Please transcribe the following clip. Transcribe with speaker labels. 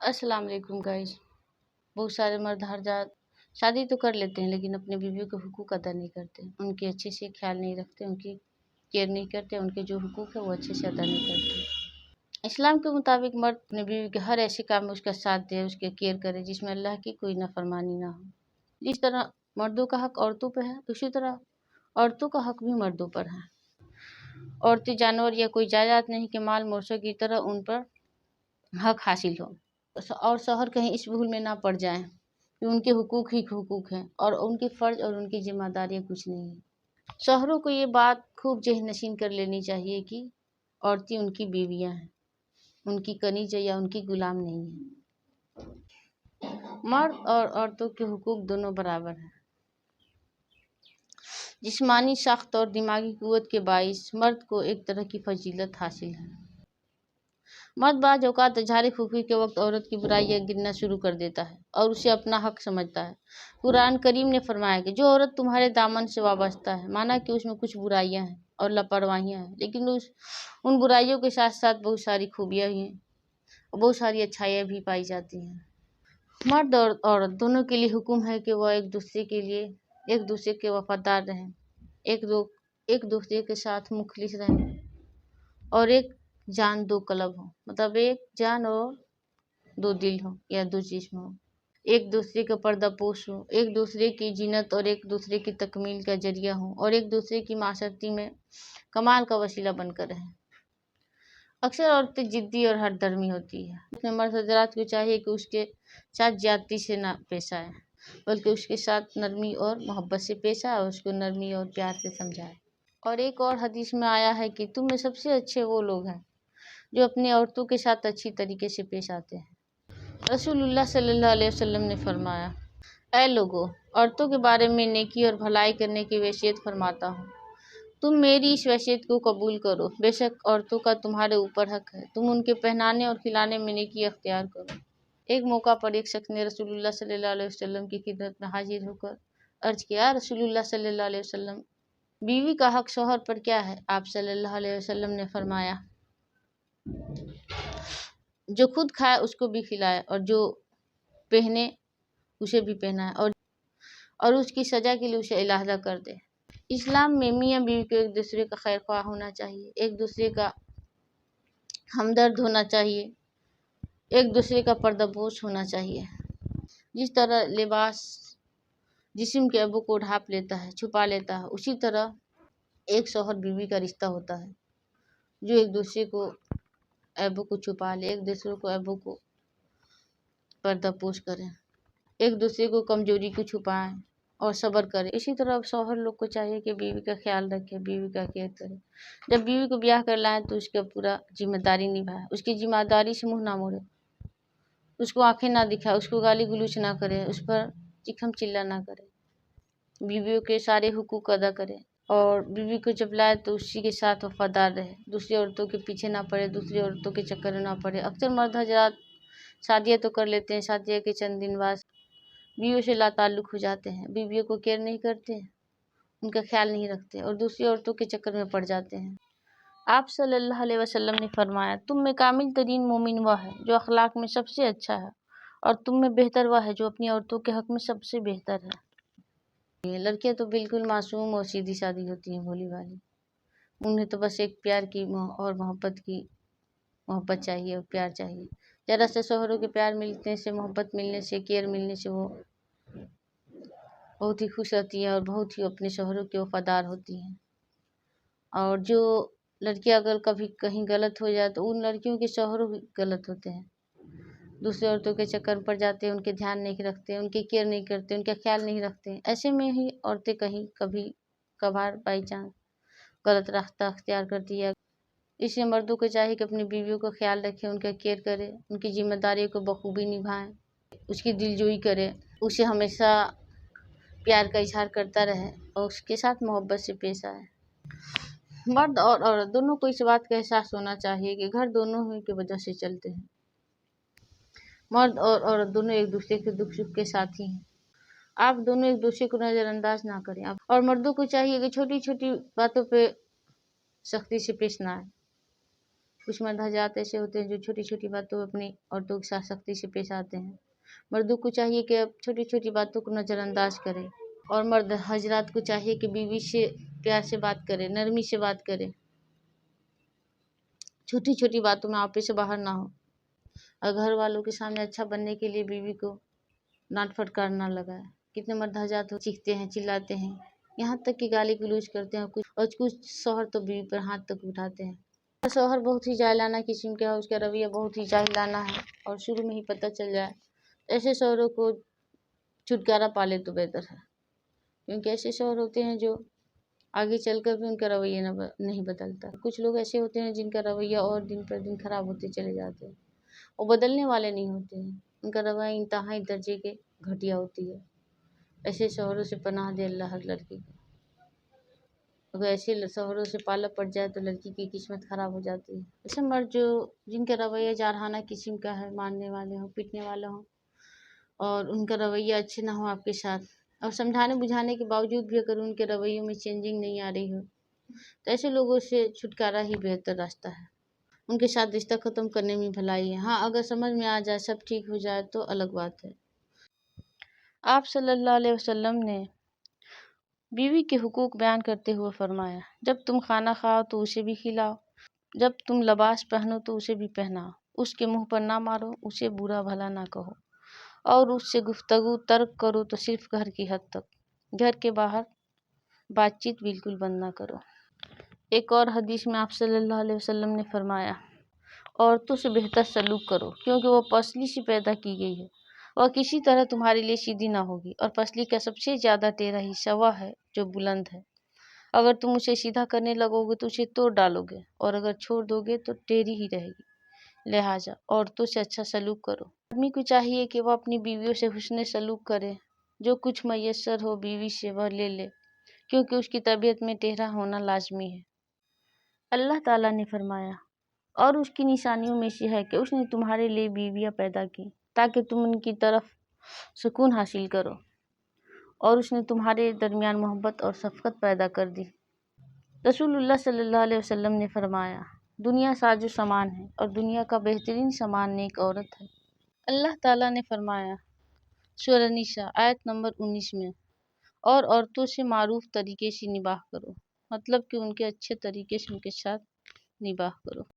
Speaker 1: अस्सलाम वालेकुम गाइस। बहुत सारे मर्द हर जात शादी तो कर लेते हैं लेकिन अपने बीवियों के हुकूक अदा नहीं करते, उनके अच्छे से ख्याल नहीं रखते, उनकी केयर नहीं करते, उनके जो हुकूक है वो अच्छे से अदा नहीं करते। इस्लाम के मुताबिक मर्द अपने बीवी के हर ऐसे काम में उसका साथ दे, उसके केयर करे जिसमें अल्लाह की कोई नाफरमानी ना हो। जिस तरह मर्दों का हक औरतों पर है, उसी तरह औरतों का हक भी मर्दों पर है। औरतें जानवर या कोई जायदाद नहीं कि माल मोर्शों की तरह उन पर हक हासिल हो और शौहर कहीं इस भूल में ना पड़ जाएं कि उनके हुकूक ही हुकूक हैं और उनके फ़र्ज और उनकी जिम्मेदारियां कुछ नहीं है। शौहरों को ये बात खूब ज़हननशीन कर लेनी चाहिए कि औरतें उनकी बीवियां हैं, उनकी कनीज या उनकी गुलाम नहीं है। मर्द और औरतों के हुकूक दोनों बराबर हैं। जिस्मानी सख्त और दिमागी कुव्वत के बाइस मर्द को एक तरह की फजीलत हासिल है। मर्द बाज़ औक़ात झाड़ी फूँकी के वक्त औरत की बुराइयाँ गिनना शुरू कर देता है और उसे अपना हक समझता है। कुरान करीम ने फरमाया कि जो औरत तुम्हारे दामन से वाबस्ता है, माना कि उसमें कुछ बुराइयाँ हैं और लापरवाहियाँ हैं, लेकिन उन बुराइयों के साथ साथ बहुत सारी खूबियाँ भी हैं और बहुत सारी अच्छाइयाँ भी पाई जाती हैं। मर्द और औरत दोनों के लिए हुक्म है कि वह एक दूसरे के वफादार रहें, एक दूसरे के साथ मुखलिस रहें और एक जान दो कलब हो, मतलब एक जान और दो दिल हो या दो जिस्म हो, एक दूसरे का पर्दापोश हो, एक दूसरे की जीनत और एक दूसरे की तकमील का जरिया हो और एक दूसरे की माशरती में कमाल का वसीला बनकर रहें। अक्सर औरतें जिद्दी और हठधर्मी होती है। अपने मर्द हजरात को चाहिए कि उसके साथ ज्यादती से ना पेश आए, बल्कि उसके साथ नरमी और मोहब्बत से पेश आए और उसको नरमी और प्यार से समझाए। और एक और हदीस में आया है कि तुम में सबसे अच्छे वो लोग हैं जो अपनी औरतों के साथ अच्छी तरीके से पेश आते हैं। रसूलुल्लाह सल्लल्लाहु अलैहि वसल्लम ने फरमाया, ऐ लोगों, औरतों के बारे में नेकी और भलाई करने की वसीयत फरमाता हूँ, तुम मेरी इस वसीयत को कबूल करो। बेशक औरतों का तुम्हारे ऊपर हक है, तुम उनके पहनाने और खिलाने में नेकी अख्तियार करो। एक मौका पर एक शख्स ने रसूलुल्लाह सल्लल्लाहु अलैहि वसल्लम की खिदमत में हाजिर होकर अर्ज किया, रसूलुल्लाह सल्लल्लाहु अलैहि वसल्लम, बीवी का हक शौहर पर क्या है? आप सल्लल्लाहु अलैहि वसल्लम ने फरमाया, जो खुद खाए उसको भी खिलाए और जो पहने उसे भी पहनाए और उसकी सजा के लिए उसे इलाहा कर दे। इस्लाम में मियाँ बीवी को एक दूसरे का खैर ख्वाह होना चाहिए, एक दूसरे का हमदर्द होना चाहिए, एक दूसरे का पर्दापोश होना चाहिए। जिस तरह लिबास जिस्म के ऐबों को ढांप लेता है, छुपा लेता है, उसी तरह एक शौहर बीवी का रिश्ता होता है जो एक दूसरे को ऐबों को छुपा ले, एक दूसरे को ऐबों को पर्दापोश करें, एक दूसरे को कमजोरी को छुपाएं और सब्र करें। इसी तरह शौहर लोग को चाहिए कि बीवी का ख्याल रखे, बीवी का केयर करे। जब बीवी को ब्याह कर लाएं तो उसका पूरा जिम्मेदारी निभाए, उसकी जिम्मेदारी से मुंह ना मोड़े, उसको आंखें ना दिखाए, उसको गाली गलौज ना करे, उस पर चिखम चिल्ला ना करे, बीवियों के सारे हुकूक अदा करे और बीवी को जब लाए तो उसी के साथ वफादार रहे, दूसरी औरतों के पीछे ना पड़े, दूसरी औरतों के चक्कर में ना पड़े। अक्सर मर्द हजरात शादियाँ तो कर लेते हैं, शादियाँ के चंद दिन बाद बीवियों से लाताल्लुक़ हो जाते हैं, बीवियों को केयर नहीं करते, उनका ख्याल नहीं रखते और दूसरी औरतों के चक्कर में पड़ जाते हैं। आप सल्लल्लाहु अलैहि वसल्लम ने फरमाया, तुम में कामिल तरीन मोमिन वह है जो अखलाक में सबसे अच्छा है और तुम में बेहतर वह है जो अपनी औरतों के हक में सबसे बेहतर है। लड़कियां तो बिल्कुल मासूम और सीधी सादी होती हैं, भोली भाली, उन्हें तो बस एक प्यार की और मोहब्बत चाहिए और प्यार चाहिए। ज़रा से शौहरों के प्यार मिलने से, मोहब्बत मिलने से, केयर मिलने से वो बहुत ही खुश रहती हैं और बहुत ही अपने शौहरों के वफादार होती हैं। और जो लड़कियां अगर कभी कहीं गलत हो जाए तो उन लड़कियों के शौहर भी गलत होते हैं, दूसरी औरतों के चक्कर में पड़ जाते हैं, उनके ध्यान नहीं रखते, उनकी केयर नहीं करते, उनका ख्याल नहीं रखते। ऐसे में ही औरतें कहीं कभी कभार बाई चांस गलत रास्ता अख्तियार करती है। इसलिए मर्दों को चाहिए कि अपनी बीवियों का ख्याल रखें, उनका केयर करें, उनकी जिम्मेदारियों को बखूबी निभाएं, उसकी दिलजोई करें, उसे हमेशा प्यार का इजहार करता रहे और उसके साथ मोहब्बत से पेश आए। मर्द और औरत दोनों को इस बात का एहसास होना चाहिए कि घर दोनों ही की वजह से चलते हैं। मर्द और औरत दोनों एक दूसरे के दुख सुख के साथी हैं। आप दोनों एक दूसरे को नज़रअंदाज ना करें। और मर्दों को चाहिए कि छोटी छोटी बातों पे सख्ती से पेश ना आए, کچھ مرد حضرات ایسے ہوتے ہیں جو چھوٹی چھوٹی باتوں اپنی عورتوں کے ساتھ سختی سے پیش آتے ہیں۔ مردوں کو چاہیے کہ اب چھوٹی چھوٹی باتوں کو نظر انداز کرے، اور مرد حضرات کو چاہیے کہ بیوی سے پیار سے بات کرے، نرمی سے بات کرے، چھوٹی چھوٹی باتوں میں آپے سے باہر نہ ہو، اور گھر والوں کے سامنے اچھا بننے کے لیے بیوی کو ڈانٹ پھٹکار نہ لگائے۔ کتنے مرد حضرات چیختے ہیں، چلاتے ہیں، یہاں تک کہ گالی گلوچ کرتے ہیں، اور کچھ شوہر تو بیوی پر ہاتھ تک اٹھاتے ہیں۔ شوہر بہت ہی جاہلانہ قسم کا ہے، اس کا رویہ بہت ہی جاہلانہ ہے، اور شروع میں ہی پتہ چل جائے، ایسے شوہروں کو چھٹکارا پالے تو بہتر ہے، کیونکہ ایسے شوہر ہوتے ہیں جو آگے چل کر بھی ان کا رویہ نہیں بدلتا۔ کچھ لوگ ایسے ہوتے ہیں جن کا رویہ اور دن پر دن خراب ہوتے چلے جاتے ہیں، وہ بدلنے والے نہیں ہوتے ہیں، ان کا رویہ انتہائی درجے کے گھٹیا ہوتی ہے۔ ایسے شوہروں سے پناہ دے اللہ ہر لڑکی کو۔ اگر ایسے شوہروں سے پالا پڑ جائے تو لڑکی کی قسمت خراب ہو جاتی ہے۔ ایسے مرد جن کا رویہ جارحانہ قسم کا ہے، مارنے والے ہوں، پیٹنے والے ہوں، اور ان کا رویہ اچھے نہ ہو آپ کے ساتھ، اور سمجھانے بجھانے کے باوجود بھی اگر ان کے رویوں میں چینجنگ نہیں آ رہی ہو، تو ایسے لوگوں سے چھٹکارا ہی بہتر راستہ ہے۔ ان کے ساتھ رشتہ ختم کرنے میں بھلائی ہے۔ ہاں، اگر سمجھ میں آ جائے، سب ٹھیک ہو جائے تو الگ بات ہے۔ آپ صلی اللہ علیہ وسلم نے بیوی کے حقوق بیان کرتے ہوئے فرمایا، جب تم کھانا کھاؤ تو اسے بھی کھلاؤ، جب تم لباس پہنو تو اسے بھی پہناؤ، اس کے منہ پر نہ مارو، اسے برا بھلا نہ کہو، اور اس سے گفتگو ترک کرو تو صرف گھر کی حد تک، گھر کے باہر بات چیت بالکل بند نہ کرو۔ ایک اور حدیث میں آپ صلی اللہ علیہ وسلم نے فرمایا، عورتوں سے بہتر سلوک کرو، کیونکہ وہ پسلی سے پیدا کی گئی ہے، وہ کسی طرح تمہارے لیے سیدھی نہ ہوگی، اور پسلی کا سب سے زیادہ ٹیڑھا حصہ وہ ہے جو بلند ہے۔ اگر تم اسے سیدھا کرنے لگو گے تو اسے توڑ ڈالو گے، اور اگر چھوڑ دو گے تو ٹیڑھی ہی رہے گی۔ لہٰذا عورتوں سے اچھا سلوک کرو۔ آدمی کو چاہیے کہ وہ اپنی بیویوں سے حسن سلوک کرے، جو کچھ میسر ہو بیوی سے وہ لے لے، کیونکہ اس کی طبیعت میں ٹیڑھا ہونا لازمی ہے۔ اللہ تعالیٰ نے فرمایا، اور اس کی نشانیوں میں سے ہے کہ اس نے تمہارے لیے بیویاں پیدا کی تاکہ تم ان کی طرف سکون حاصل کرو، اور اس نے تمہارے درمیان محبت اور شفقت پیدا کر دی۔ رسول اللہ صلی اللہ علیہ وسلم نے فرمایا، دنیا ساز و سامان ہے، اور دنیا کا بہترین سامان نیک عورت ہے۔ اللہ تعالیٰ نے فرمایا سورہ نساء آیت نمبر 19 میں، اور عورتوں سے معروف طریقے سے نباہ کرو، مطلب کہ ان کے اچھے طریقے سے ان کے ساتھ نباہ کرو۔